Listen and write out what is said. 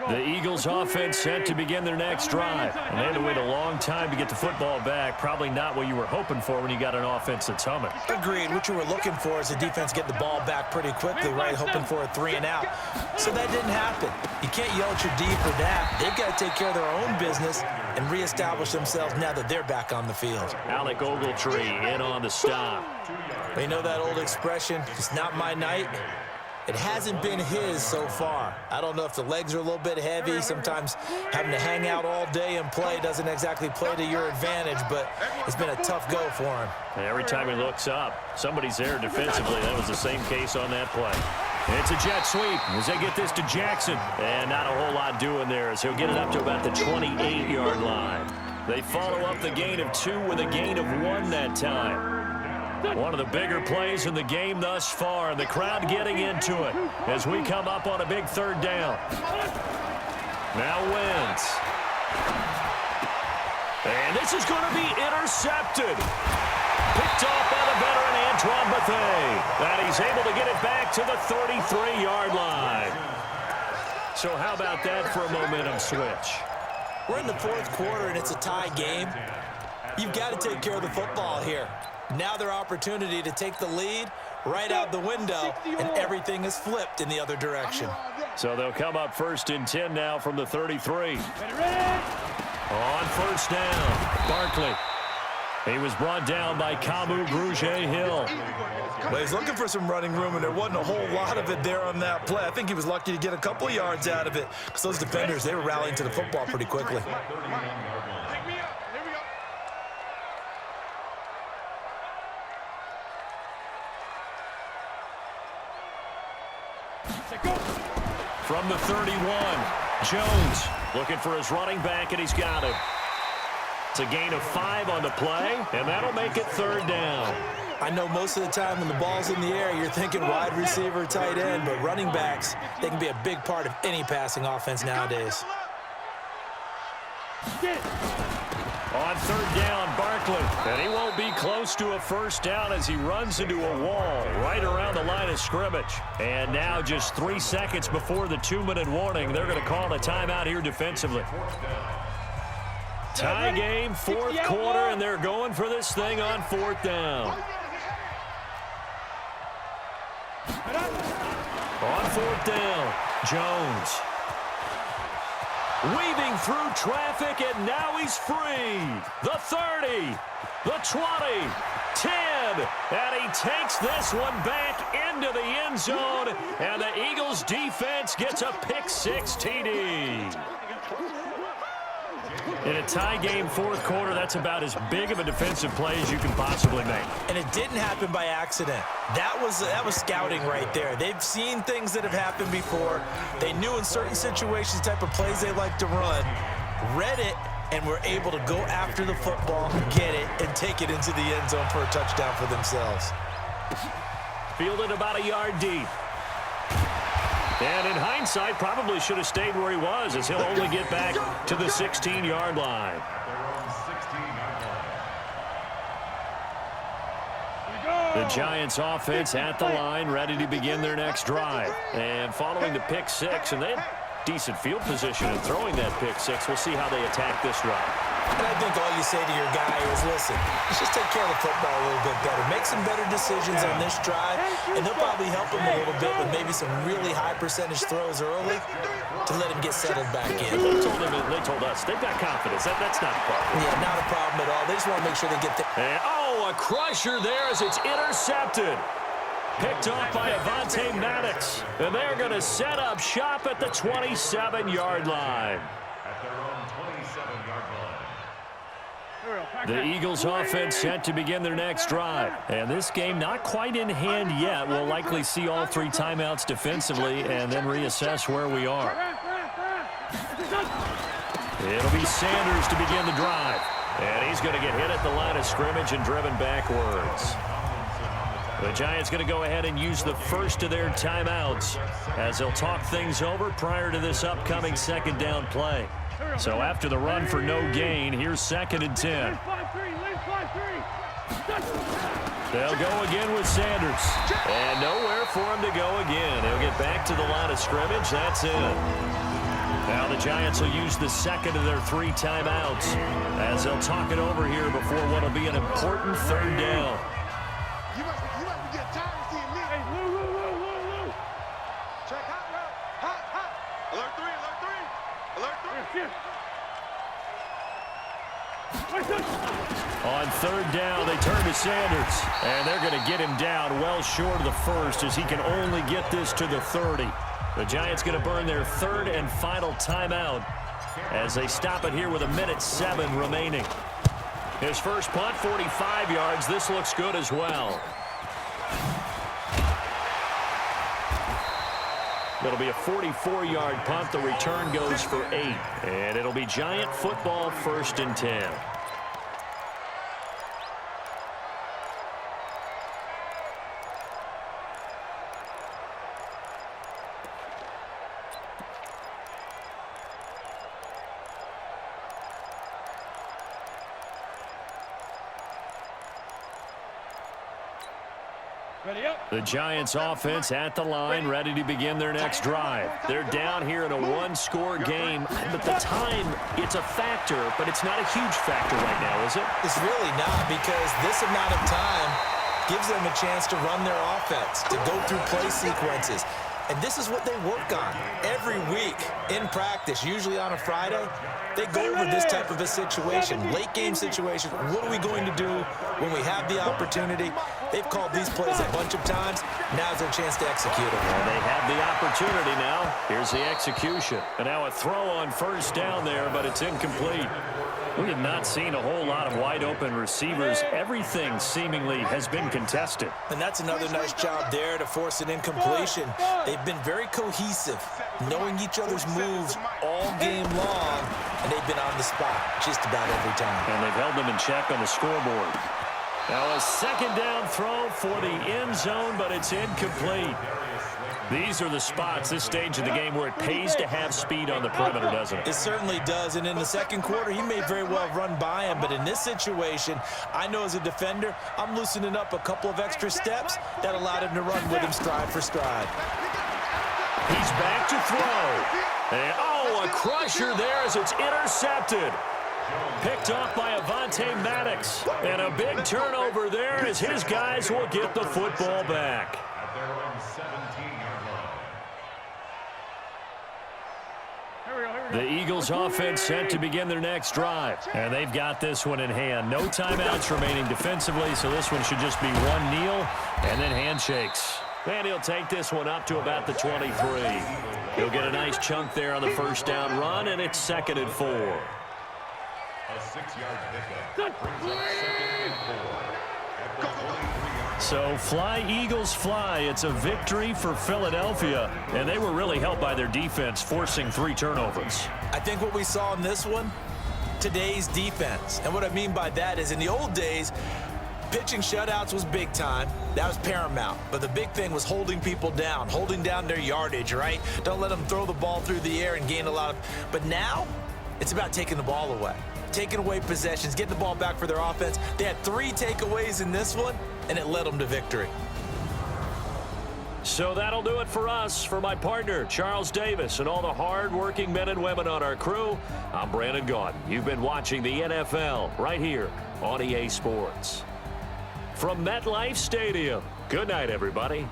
The Eagles offense set to begin their next drive. And they had to wait a long time to get the football back. Probably not what you were hoping for when you got an offense that's humming. Agreed. What you were looking for is the defense get the ball back pretty quickly, right? Hoping for a 3 and out. So that didn't happen. You can't yell at your D for that. They've got to take care of their own business and reestablish themselves now that they're back on the field. Alec Ogletree in on the stop. You know that old expression, it's not my night? It hasn't been his so far. I don't know if the legs are a little bit heavy. Sometimes having to hang out all day and play doesn't exactly play to your advantage, but it's been a tough go for him. And every time he looks up, somebody's there defensively. That was the same case on that play. It's a jet sweep as they get this to Jackson. And not a whole lot doing there as he'll get it up to about the 28-yard line. They follow up the gain of 2 with a gain of 1 that time. One of the bigger plays in the game thus far, and the crowd getting into it as we come up on a big 3rd down. Now wins. And this is going to be intercepted. Picked off by the veteran Antoine Bethea. And he's able to get it back to the 33-yard line. So how about that for a momentum switch? We're in the 4th quarter, and it's a tie game. You've got to take care of the football here. Now their opportunity to take the lead right out the window, and everything is flipped in the other direction. So they'll come up 1st and 10 now from the 33. On 1st down, Barkley. He was brought down by Kamu Grugier-Hill. Well, he's looking for some running room, and there wasn't a whole lot of it there on that play. I think he was lucky to get a couple of yards out of it because those defenders, they were rallying to the football pretty quickly. From the 31, Jones looking for his running back, and he's got him. It's a gain of 5 on the play, and that'll make it 3rd down. I know most of the time when the ball's in the air, you're thinking wide receiver, tight end, but running backs, they can be a big part of any passing offense nowadays. On 3rd down, Barkley, and he won't be close to a 1st down as he runs into a wall right around the line of scrimmage. And now just 3 seconds before the 2-minute warning, they're going to call a timeout here defensively. Tie game, 4th quarter, and they're going for this thing on 4th down. On 4th down, Jones. Weaving through traffic, and now he's free. The 30, the 20, 10, and he takes this one back into the end zone, and the Eagles defense gets a pick-6 TD. In a tie game 4th quarter, that's about as big of a defensive play as you can possibly make. And it didn't happen by accident. That was scouting right there. They've seen things that have happened before. They knew in certain situations the type of plays they like to run, read it, and were able to go after the football, get it, and take it into the end zone for a touchdown for themselves. Fielded about a yard deep. And in hindsight, probably should have stayed where he was as he'll only get back to the 16-yard line. The Giants offense at the line, ready to begin their next drive. And following the pick-6, and they had decent field position in throwing that pick-6. We'll see how they attack this drive. And I think all you say to your guy is, listen, let's just take care of the football a little bit better. Make some better decisions on this drive, and they'll probably help him a little bit with maybe some really high percentage throws early to let him get settled back in. They told us they've got confidence. That's not a problem. Yeah, not a problem at all. They just want to make sure they get the... And, a crusher there as it's intercepted. Picked off by Avonte Maddox. And they're going to set up shop at the 27-yard line. The Eagles offense set to begin their next drive. And this game not quite in hand yet. We'll likely see all 3 timeouts defensively and then reassess where we are. It'll be Sanders to begin the drive. And he's going to get hit at the line of scrimmage and driven backwards. The Giants going to go ahead and use the first of their timeouts as they'll talk things over prior to this upcoming 2nd down play. So after the run for no gain, here's 2nd and 10. They'll go again with Sanders. And nowhere for him to go again. He'll get back to the line of scrimmage. That's it. Now the Giants will use the second of their 3 timeouts as they'll talk it over here before what will be an important third down. You must be getting tired of seeing me. Hey, Lou. Check hot route. Hot. Alert 3. On third down, they turn to Sanders, and they're going to get him down well short of the first as he can only get this to the 30. The Giants going to burn their third and final timeout as they stop it here with 1:07 remaining. His first punt, 45 yards. This looks good as well. It'll be a 44-yard punt. The return goes for 8. And it'll be Giant football, 1st and 10. The Giants offense at the line, ready to begin their next drive. They're down here in a 1-score game, but the time, it's a factor, but it's not a huge factor right now, is it? It's really not, because this amount of time gives them a chance to run their offense, to go through play sequences. And this is what they work on every week in practice, usually on a Friday. They go over this type of a situation, late game situation. What are we going to do when we have the opportunity? They've called these plays a bunch of times. Now's their chance to execute them. Well, they have the opportunity now. Here's the execution. And now a throw on first down there, but it's incomplete. We have not seen a whole lot of wide-open receivers. Everything seemingly has been contested. And that's another nice job there to force an incompletion. They've been very cohesive, knowing each other's moves all game long, and they've been on the spot just about every time. And they've held them in check on the scoreboard. Now a second down throw for the end zone, but it's incomplete. These are the spots, this stage of the game, where it pays to have speed on the perimeter, doesn't it? It certainly does, and in the second quarter, he may very well run by him, but in this situation, I know as a defender, I'm loosening up a couple of extra steps that allowed him to run with him stride for stride. He's back to throw. And, a crusher there as it's intercepted. Picked off by Avonte Maddox. And a big turnover there as his guys will get the football back. The Eagles offense set to begin their next drive. And they've got this one in hand. No timeouts remaining defensively, so this one should just be one kneel and then handshakes. And he'll take this one up to about the 23. He'll get a nice chunk there on the first down run, and it's 2nd and 4. A 6-yard pickup brings up 2nd and 4. At the 23-yard. So fly, Eagles, fly. It's a victory for Philadelphia, and they were really helped by their defense, forcing 3 turnovers. I think what we saw in this one, today's defense. And what I mean by that is in the old days, pitching shutouts was big time. That was paramount. But the big thing was holding people down, holding down their yardage, right? Don't let them throw the ball through the air and gain a lot of... But now, it's about taking the ball away. Taking away possessions, getting the ball back for their offense. They had 3 takeaways in this one, and it led them to victory. So that'll do it for us. For my partner, Charles Davis, and all the hard-working men and women on our crew, I'm Brandon Gaudin. You've been watching the NFL right here on EA Sports. From MetLife Stadium, good night, everybody.